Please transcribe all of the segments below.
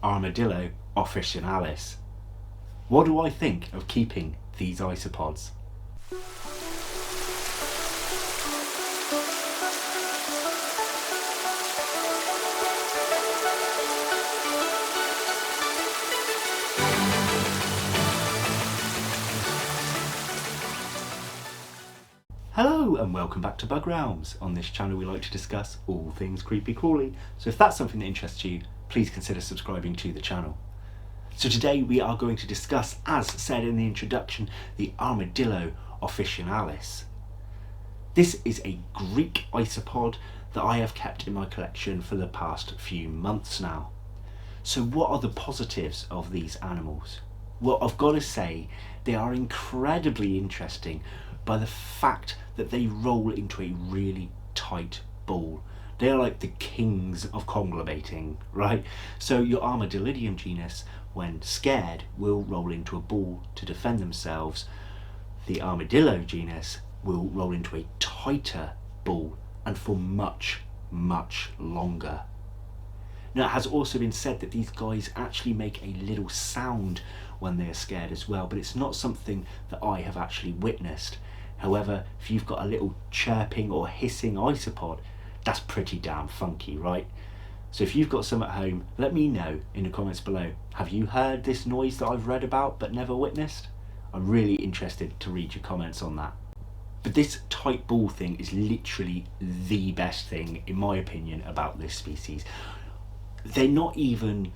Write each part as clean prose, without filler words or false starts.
Armadillo officinalis. What do I think of keeping these isopods? Hello and welcome back to Bug Realms. On this channel we like to discuss all things creepy crawly, so if that's something that interests you, please consider subscribing to the channel. So today we are going to discuss, as said in the introduction, the Armadillo officinalis. This is a Greek isopod that I have kept in my collection for the past few months now. So what are the positives of these animals? Well, I've got to say they are incredibly interesting by the fact that they roll into a really tight ball. They are like the kings of conglomerating, right? So your Armadillidium genus, when scared, will roll into a ball to defend themselves. The Armadillo genus will roll into a tighter ball and for much, much longer. Now, it has also been said that these guys actually make a little sound when they are scared as well, but it's not something that I have actually witnessed. However, if you've got a little chirping or hissing isopod, that's pretty damn funky, right? So if you've got some at home, let me know in the comments below. Have you heard this noise that I've read about but never witnessed? I'm really interested to read your comments on that. But this tight ball thing is literally the best thing, in my opinion, about this species. They're not even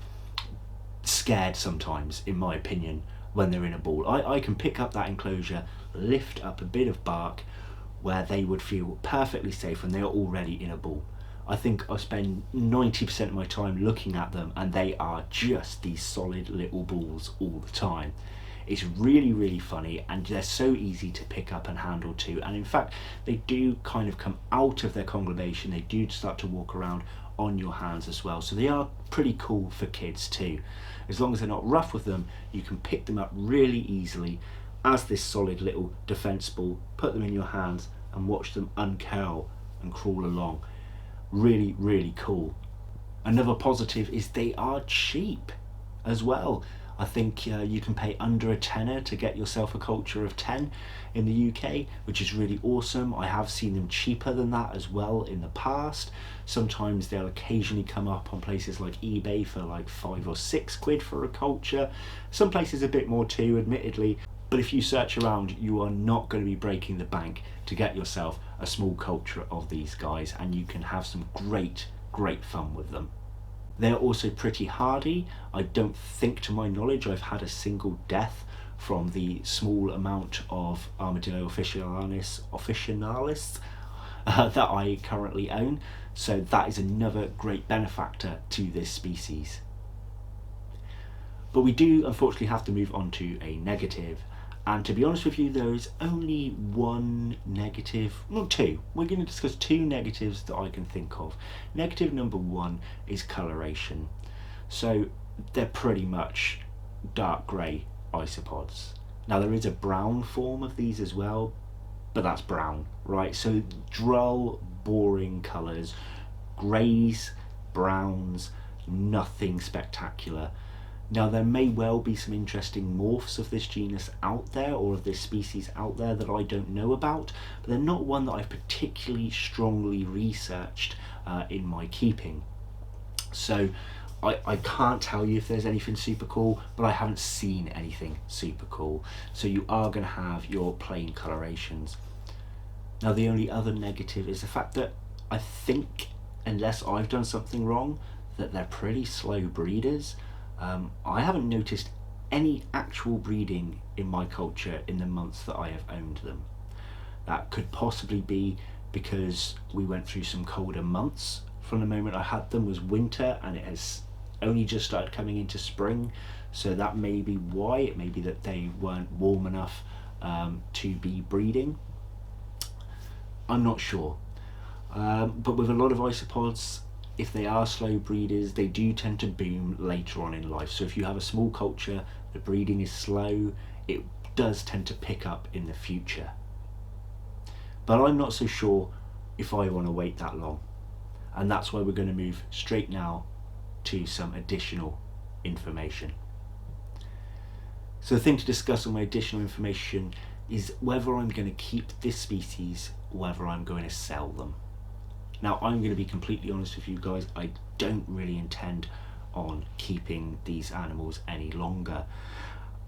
scared sometimes, in my opinion, when they're in a ball. I can pick up that enclosure, lift up a bit of bark where they would feel perfectly safe when they are already in a ball. I think I spend 90% of my time looking at them and they are just these solid little balls all the time. It's really, really funny, and they're so easy to pick up and handle too. And in fact, they do kind of come out of their conglomeration. They do start to walk around on your hands as well. So they are pretty cool for kids too. As long as they're not rough with them, you can pick them up really easily as this solid little defense ball, put them in your hands and watch them uncurl and crawl along. Really, really cool. Another positive is they are cheap as well. I think you can pay under a tenner to get yourself a culture of 10 in the UK, which is really awesome. I have seen them cheaper than that as well in the past. Sometimes they'll occasionally come up on places like eBay for like 5 or 6 quid for a culture. Some places a bit more too, admittedly. But if you search around, you are not going to be breaking the bank to get yourself a small culture of these guys, and you can have some great fun with them. They're also pretty hardy. I don't think, to my knowledge, I've had a single death from the small amount of Armadillo officinalis that I currently own. So that is another great benefactor to this species. But we do unfortunately have to move on to a negative. And to be honest with you, there is only one negative, well, two. We're going to discuss 2 negatives that I can think of. Negative number 1 is coloration. So they're pretty much dark grey isopods. Now there is a brown form of these as well, but that's brown, right? So dull, boring colours, greys, browns, nothing spectacular. Now there may well be some interesting morphs of this genus out there, or of this species out there, that I don't know about, but they're not one that I've particularly strongly researched in my keeping. So I can't tell you if there's anything super cool, but I haven't seen anything super cool. So you are going to have your plain colorations. Now the only other negative is the fact that I think, unless I've done something wrong, that they're pretty slow breeders. I haven't noticed any actual breeding in my culture in the months that I have owned them. That could possibly be because we went through some colder months. From the moment I had them was winter, and it has only just started coming into spring, so that may be why. It may be that they weren't warm enough to be breeding. I'm not sure. But with a lot of isopods, if they are slow breeders, they do tend to boom later on in life. So if you have a small culture, the breeding is slow, it does tend to pick up in the future. But I'm not so sure if I want to wait that long. And that's why we're going to move straight now to some additional information. So the thing to discuss on my additional information is whether I'm going to keep this species or whether I'm going to sell them. Now, I'm going to be completely honest with you guys, I don't really intend on keeping these animals any longer.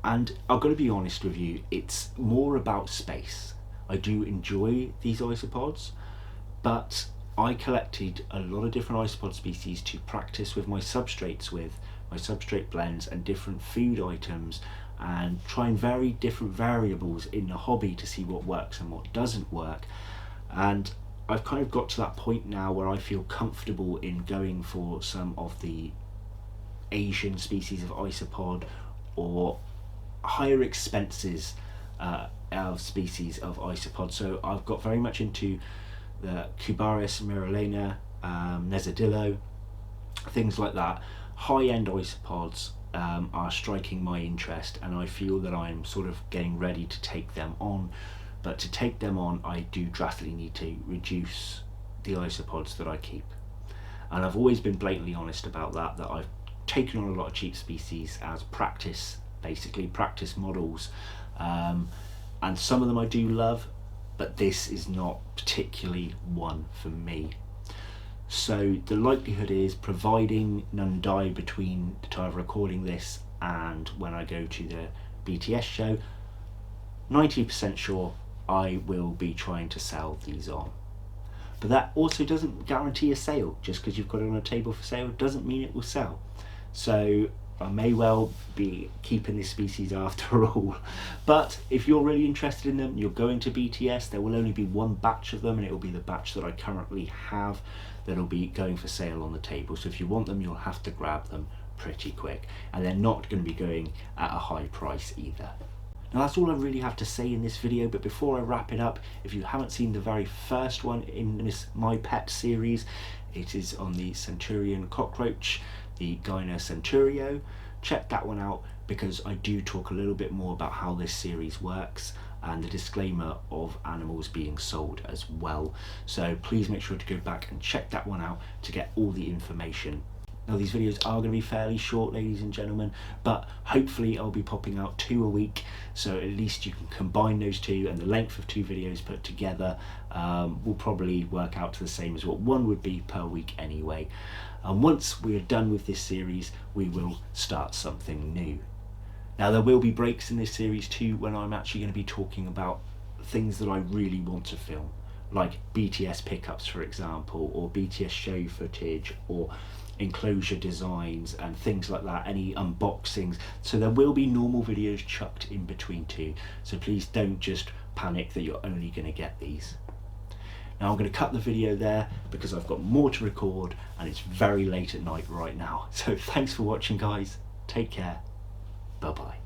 And I've got to be honest with you, it's more about space. I do enjoy these isopods, but I collected a lot of different isopod species to practice with my substrates with, my substrate blends and different food items, and try and vary different variables in the hobby to see what works and what doesn't work. And I've kind of got to that point now where I feel comfortable in going for some of the Asian species of isopod or higher expenses of species of isopod. So I've got very much into the Cubaris miralena, Armadillo, things like that. High-end isopods are striking my interest, and I feel that I'm sort of getting ready to take them on. But to take them on, I do drastically need to reduce the isopods that I keep. And I've always been blatantly honest about that I've taken on a lot of cheap species as practice, basically practice models. And some of them I do love, but this is not particularly one for me. So the likelihood is, providing none die between the time of recording this and when I go to the BTS show, 90% sure I will be trying to sell these on. But that also doesn't guarantee a sale. Just because you've got it on a table for sale doesn't mean it will sell. So I may well be keeping this species after all. But if you're really interested in them, you're going to BTS, there will only be one batch of them, and it will be the batch that I currently have that'll be going for sale on the table. So if you want them, you'll have to grab them pretty quick, and they're not going to be going at a high price either. Now that's all I really have to say in this video, but before I wrap it up, if you haven't seen the very first one in this My Pet series, it is on the Centurion cockroach, the Gyna Centurio. Check that one out, because I do talk a little bit more about how this series works and the disclaimer of animals being sold as well. So please make sure to go back and check that one out to get all the information. Now these videos are going to be fairly short, ladies and gentlemen, but hopefully I'll be popping out 2 a week, so at least you can combine those two, and the length of 2 videos put together will probably work out to the same as what one would be per week anyway. And once we're done with this series, we will start something new. Now there will be breaks in this series too, when I'm actually going to be talking about things that I really want to film, like BTS pickups for example, or BTS show footage, or enclosure designs and things like that, any unboxings. So there will be normal videos chucked in between too, so please don't just panic that you're only going to get these. Now I'm going to cut the video there because I've got more to record and it's very late at night right now. So thanks for watching guys, take care, bye bye.